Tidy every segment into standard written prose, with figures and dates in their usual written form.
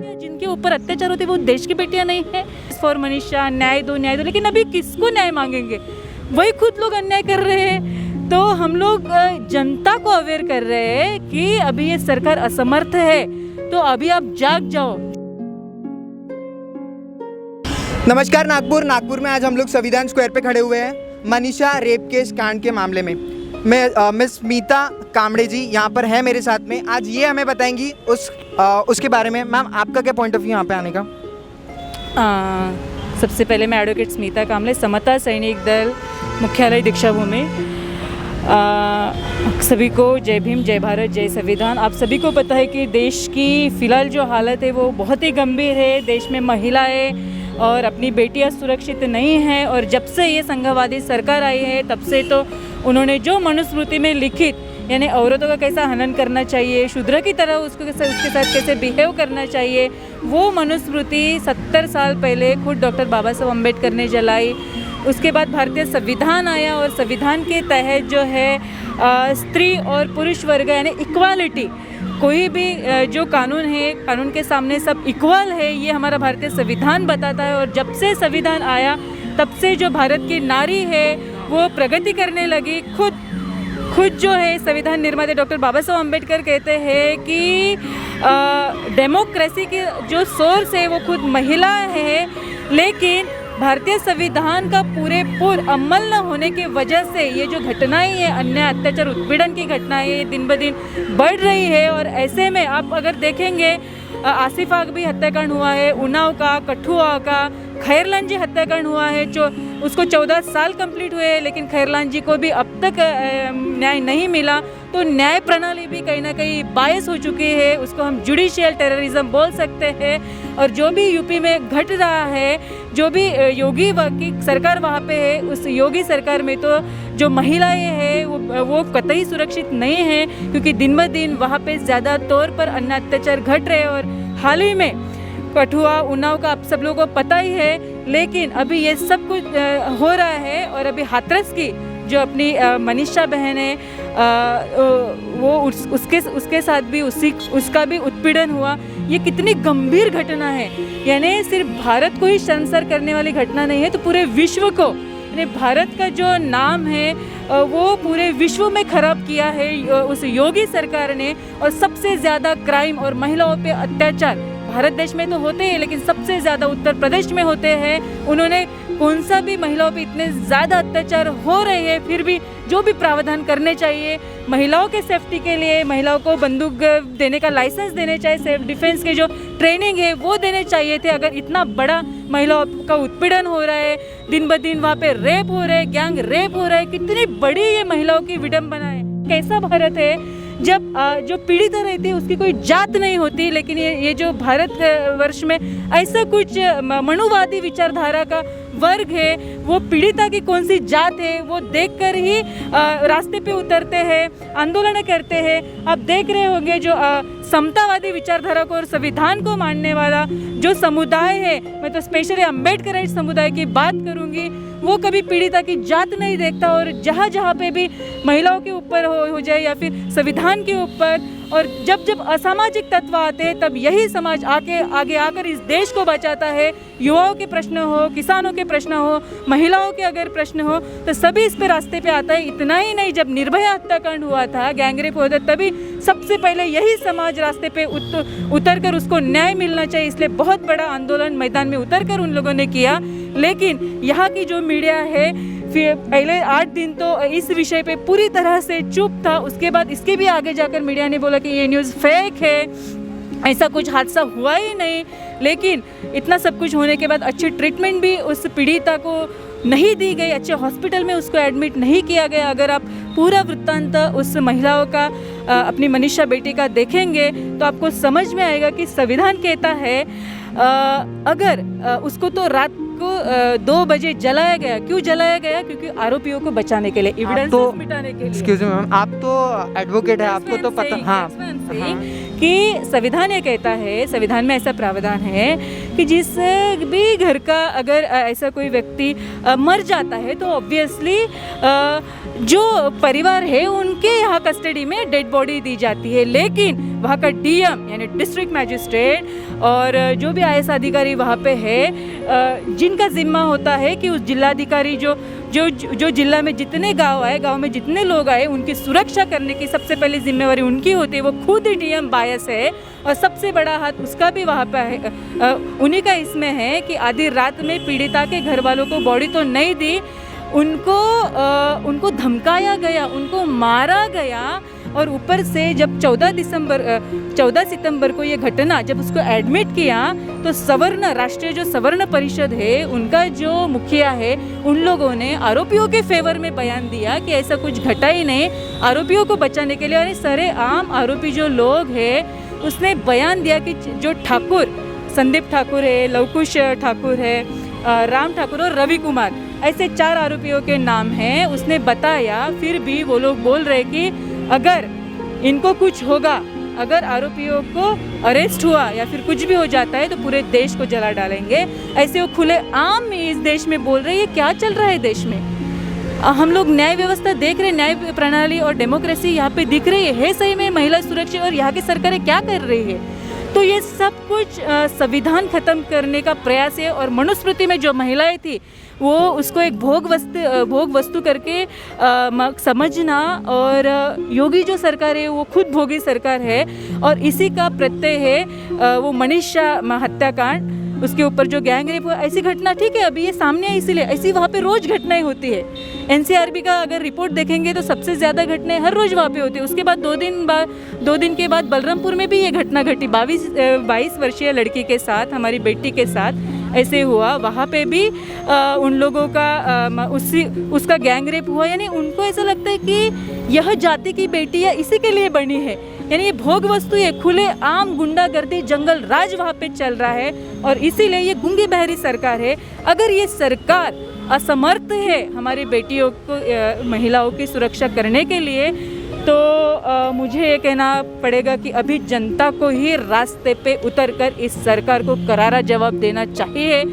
जिनके ऊपर अत्याचार होते वो देश की बेटियां नहीं है। फॉर मनीषा न्याय दो, लेकिन अभी किसको न्याय मांगेंगे? वही खुद लोग अन्याय कर रहे हैं। तो हम लोग जनता को अवेयर कर रहे हैं कि अभी ये सरकार असमर्थ है, तो अभी आप जाग जाओ। नमस्कार नागपुर में आज हम लोग संविधान स्क्वायर पे खड़े हुए हैं मनीषा रेप केस कांड के मामले में। मैं मिस स्मिता कामड़े जी यहाँ पर है मेरे साथ में। आज ये हमें बताएंगी उसके बारे में। मैम, आपका क्या पॉइंट ऑफ व्यू यहाँ पे आने का? सबसे पहले मैं एडवोकेट स्मिता कामड़े, समता सैनिक दल मुख्यालय दीक्षाभूमि। सभी को जय भीम, जय भारत, जय संविधान। आप सभी को पता है कि देश की फ़िलहाल जो हालत है वो बहुत ही गंभीर है। देश में महिलाएं और अपनी बेटियां सुरक्षित नहीं हैं, और जब से ये संघवादी सरकार आई है तब से तो उन्होंने जो मनुस्मृति में लिखित, यानी औरतों का कैसा हनन करना चाहिए, शूद्र की तरह उसके साथ कैसे बिहेव करना चाहिए, वो मनुस्मृति 70 साल पहले खुद डॉक्टर बाबा साहब अम्बेडकर ने जलाई। उसके बाद भारतीय संविधान आया, और संविधान के तहत जो है स्त्री और पुरुष वर्ग यानी इक्वालिटी, कोई भी जो कानून है, कानून के सामने सब इक्वल है, ये हमारा भारतीय संविधान बताता है। और जब से संविधान आया तब से जो भारत की नारी है वो प्रगति करने लगी। खुद जो है संविधान निर्माता डॉक्टर बाबा साहब अम्बेडकर कहते हैं कि डेमोक्रेसी की जो सोर्स है वो खुद महिला है, लेकिन भारतीय संविधान का पूरे अमल न होने की वजह से ये जो घटनाएं हैं, अन्याय, अत्याचार, उत्पीड़न की घटनाएं ये दिन ब दिन बढ़ रही है। और ऐसे में आप अगर देखेंगे, आसिफा भी हत्याकांड हुआ है, उन्नाव का, कठुआ का, खैरलान जी हत्याकांड हुआ है, जो उसको 14 साल कंप्लीट हुए, लेकिन खैरलान जी को भी अब तक न्याय नहीं मिला। तो न्याय प्रणाली भी कहीं ना कहीं बायस हो चुकी है, उसको हम जुडिशियल टेररिज्म बोल सकते हैं। और जो भी यूपी में घट रहा है, जो भी योगी की सरकार वहाँ पे है, उस योगी सरकार में तो जो महिलाएं हैं वो कतई सुरक्षित नहीं है, क्योंकि दिन ब दिन वहाँ पे ज़्यादा तौर पर अन्य अत्याचार घट रहे हैं। और हाल ही में कठुआ, उन्नाव का आप सब लोगों को पता ही है, लेकिन अभी ये सब कुछ हो रहा है। और अभी हाथरस की जो अपनी मनीषा बहन है, वो उसके साथ भी उसका भी उत्पीड़न हुआ। ये कितनी गंभीर घटना है, यानी सिर्फ भारत को ही शर्मसार करने वाली घटना नहीं है, तो पूरे विश्व को, यानी भारत का जो नाम है वो पूरे विश्व में खराब किया है उस योगी सरकार ने। और सबसे ज़्यादा क्राइम और महिलाओं पे अत्याचार भारत देश में तो होते हैं, लेकिन सबसे ज़्यादा उत्तर प्रदेश में होते हैं। उन्होंने कौन सा भी महिलाओं पे इतने ज़्यादा अत्याचार हो रहे हैं, फिर भी जो भी प्रावधान करने चाहिए महिलाओं के सेफ्टी के लिए, महिलाओं को बंदूक देने का लाइसेंस देने चाहिए, सेल्फ डिफेंस के जो ट्रेनिंग है वो देने चाहिए थे। अगर इतना बड़ा महिलाओं का उत्पीड़न हो रहा है, दिन ब दिन वहाँ पे रेप हो रहे हैं, गैंग रेप हो रहा है, कितनी बड़ी ये महिलाओं की विडंबना है। कैसा भारत है जब जो पीड़िता रहती है उसकी कोई जात नहीं होती, लेकिन ये जो भारत वर्ष में ऐसा कुछ मनुवादी विचारधारा का वर्ग है, वो पीड़िता की कौन सी जात है वो देखकर ही रास्ते पे उतरते हैं, आंदोलन करते हैं। आप देख रहे होंगे जो समतावादी विचारधारा को और संविधान को मानने वाला जो समुदाय है, मैं तो स्पेशली अम्बेडकराइट समुदाय की बात करूँगी, वो कभी पीड़िता की जात नहीं देखता। और जहाँ पे भी महिलाओं के ऊपर हो जाए या फिर संविधान के ऊपर, और जब असामाजिक तत्व आते हैं तब यही समाज आगे आकर इस देश को बचाता है। युवाओं के प्रश्न हो, किसानों के प्रश्न हो, महिलाओं के अगर प्रश्न हो, तो सभी इस पे रास्ते पे आता है। इतना ही नहीं, जब निर्भया हत्याकांड हुआ था, गैंगरेप हुआ था, तभी सबसे पहले यही समाज रास्ते पे उतर कर उसको न्याय मिलना चाहिए, इसलिए बहुत बड़ा आंदोलन मैदान में उतर कर उन लोगों ने किया। लेकिन यहाँ की जो मीडिया है, फिर पहले 8 दिन तो इस विषय पे पूरी तरह से चुप था। उसके बाद इसके भी आगे जाकर मीडिया ने बोला कि ये न्यूज़ फेक है, ऐसा कुछ हादसा हुआ ही नहीं। लेकिन इतना सब कुछ होने के बाद अच्छी ट्रीटमेंट भी उस पीड़िता को नहीं दी गई, अच्छे हॉस्पिटल में उसको एडमिट नहीं किया गया। अगर आप पूरा वृत्तांत उस महिलाओं का, अपनी मनीषा बेटी का देखेंगे तो आपको समझ में आएगा कि संविधान कहता है अगर उसको तो रात को 2 बजे जलाया गया। क्यों जलाया गया? क्योंकि आरोपियों को बचाने के लिए, एविडेंसेस मिटाने के लिए। एक्सक्यूज मी मैम, आप तो एडवोकेट है, आपको तो पता। हाँ, कि संविधान ये कहता है, संविधान में ऐसा प्रावधान है कि जिस भी घर का अगर ऐसा कोई व्यक्ति मर जाता है तो ऑब्वियसली जो परिवार है उनके यहाँ कस्टडी में डेड बॉडी दी जाती है, लेकिन वहाँ का डीएम यानी डिस्ट्रिक्ट मैजिस्ट्रेट और जो भी आईएएस अधिकारी वहाँ पे है, जिनका जिम्मा होता है कि उस जिलाधिकारी जो जिला में जितने गांव में जितने लोग आए उनकी सुरक्षा करने की सबसे पहली जिम्मेवारी उनकी होती है। वो खुद ही डीएम बायस है और सबसे बड़ा हाथ उसका भी वहाँ पे है, उन्हीं का इसमें है कि आधी रात में पीड़िता के घर वालों को बॉडी तो नहीं दी, उनको धमकाया गया, उनको मारा गया। और ऊपर से जब 14 सितंबर को ये घटना जब उसको एडमिट किया तो राष्ट्रीय जो सवर्ण परिषद है उनका जो मुखिया है उन लोगों ने आरोपियों के फेवर में बयान दिया कि ऐसा कुछ घटा ही नहीं, आरोपियों को बचाने के लिए। और सरेआम आरोपी जो लोग हैं उसने बयान दिया कि जो ठाकुर संदीप ठाकुर है, लवकुश ठाकुर है, राम ठाकुर और रवि कुमार, ऐसे 4 आरोपियों के नाम हैं। उसने बताया, फिर भी वो लोग बोल रहे कि अगर इनको कुछ होगा, अगर आरोपियों को अरेस्ट हुआ या फिर कुछ भी हो जाता है तो पूरे देश को जला डालेंगे। ऐसे वो खुले आम में इस देश में बोल रहे हैं। ये क्या चल रहा है देश में? हम लोग न्याय व्यवस्था देख रहे हैं, न्याय प्रणाली और डेमोक्रेसी यहाँ पे दिख रही है सही में महिला सुरक्षा, और यहाँ की सरकारें क्या कर रही है? तो ये सब कुछ संविधान खत्म करने का प्रयास है। और मनुस्मृति में जो महिलाएं थी वो उसको एक भोग वस्तु करके समझना, और योगी जो सरकार है वो खुद भोगी सरकार है और इसी का प्रत्यय है वो मनीषा हत्याकांड, उसके ऊपर जो गैंग रेप हुआ, ऐसी घटना ठीक है अभी ये सामने है, इसीलिए ऐसी वहाँ पे रोज घटनाएं होती है। एनसीआरबी का अगर रिपोर्ट देखेंगे तो सबसे ज़्यादा घटनाएं हर रोज वहाँ पे होती है। उसके बाद दो दिन के बाद बलरामपुर में भी ये घटना घटी, 22 वर्षीय लड़की के साथ, हमारी बेटी के साथ ऐसे हुआ। वहाँ पे भी उन लोगों का उसका गैंग रेप हुआ। यानी उनको ऐसा लगता है कि यह जाति की बेटी है इसी के लिए बनी है, यानी ये भोग वस्तु है, खुले आम गुंडागर्दी जंगल राज वहाँ पे चल रहा है और इसीलिए ये गूंगी बहरी सरकार है। अगर ये सरकार असमर्थ है हमारी बेटियों को महिलाओं की सुरक्षा करने के लिए तो मुझे ये कहना पड़ेगा कि अभी जनता को ही रास्ते पे उतरकर इस सरकार को करारा जवाब देना चाहिए।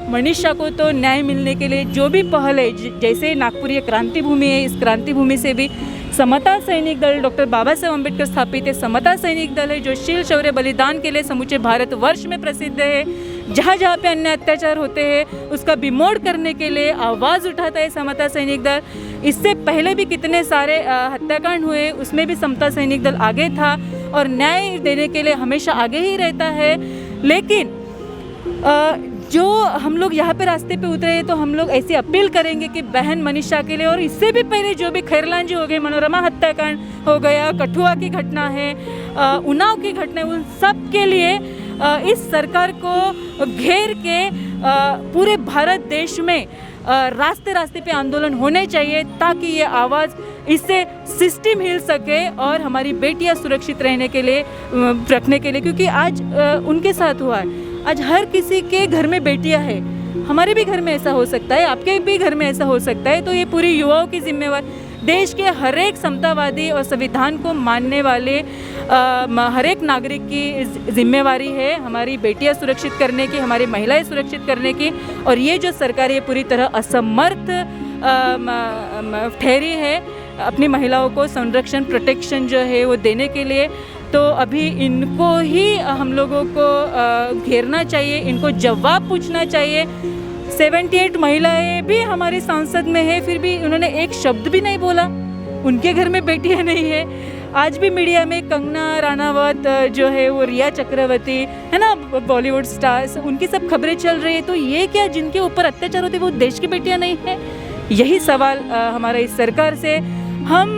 मनीषा को तो न्याय मिलने के लिए जो भी पहल है, जैसे नागपुर ये क्रांति भूमि है, इस क्रांति भूमि से भी समता सैनिक दल डॉक्टर बाबा साहेब अम्बेडकर स्थापित है समता सैनिक दल है, जो शील शौर्य बलिदान के लिए समूचे भारतवर्ष में प्रसिद्ध है। जहाँ जहाँ पे अन्य अत्याचार होते हैं उसका विमोड़ करने के लिए आवाज़ उठाता है समता सैनिक दल। इससे पहले भी कितने सारे हत्याकांड हुए, उसमें भी समता सैनिक दल आगे था और न्याय देने के लिए हमेशा आगे ही रहता है। लेकिन जो हम लोग यहाँ पे रास्ते पे उतरे हैं तो हम लोग ऐसी अपील करेंगे कि बहन मनीषा के लिए, और इससे भी पहले जो भी खैरलांजी हो गए, मनोरमा हत्याकांड हो गया, कठुआ की घटना है, उन्नाव की घटना है, उन सब के लिए इस सरकार को घेर के पूरे भारत देश में रास्ते पे आंदोलन होने चाहिए ताकि ये आवाज़ इससे सिस्टम हिल सके और हमारी बेटियां सुरक्षित रहने के लिए रखने के लिए, क्योंकि आज उनके साथ हुआ है। आज हर किसी के घर में बेटियां हैं, हमारे भी घर में ऐसा हो सकता है, आपके भी घर में ऐसा हो सकता है। तो ये पूरी युवाओं की जिम्मेवारी, देश के हर एक समतावादी और संविधान को मानने वाले हर एक नागरिक की जिम्मेवारी है हमारी बेटियां सुरक्षित करने की, हमारी महिलाएं सुरक्षित करने की। और ये जो सरकार है पूरी तरह असमर्थ ठहरी है अपनी महिलाओं को संरक्षण प्रोटेक्शन जो है वो देने के लिए। तो अभी इनको ही हम लोगों को घेरना चाहिए, इनको जवाब पूछना चाहिए। 78 महिलाएं भी हमारे सांसद में है, फिर भी उन्होंने एक शब्द भी नहीं बोला, उनके घर में बेटियां नहीं है। आज भी मीडिया में कंगना राणावत जो है वो रिया चक्रवर्ती है ना, बॉलीवुड स्टार्स, उनकी सब खबरें चल रही है। तो ये क्या जिनके ऊपर अत्याचार होते वो देश की बेटियां नहीं है? यही सवाल हमारा इस सरकार से। हम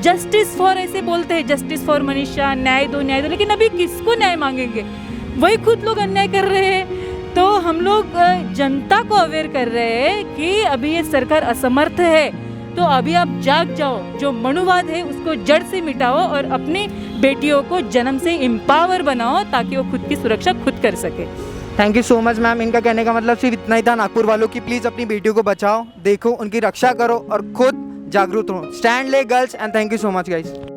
जस्टिस फॉर ऐसे बोलते हैं, जस्टिस फॉर मनीषा, न्याय दो, लेकिन अभी किसको न्याय मांगेंगे? वही खुद लोग अन्याय कर रहे हैं। तो हम लोग जनता को अवेयर कर रहे हैं कि अभी ये सरकार असमर्थ है, तो अभी आप जाग जाओ, जो मनुवाद है उसको जड़ से मिटाओ और अपनी बेटियों को जन्म से एम्पावर बनाओ ताकि वो खुद की सुरक्षा खुद कर सके। Thank you so much ma'am. इनका कहने का मतलब सिर्फ इतना ही था नागपुर वालों की, प्लीज़ अपनी बेटियों को बचाओ, देखो, उनकी रक्षा करो और खुद जागरूक रहो। स्टैंड ले girls and thank you so much guys.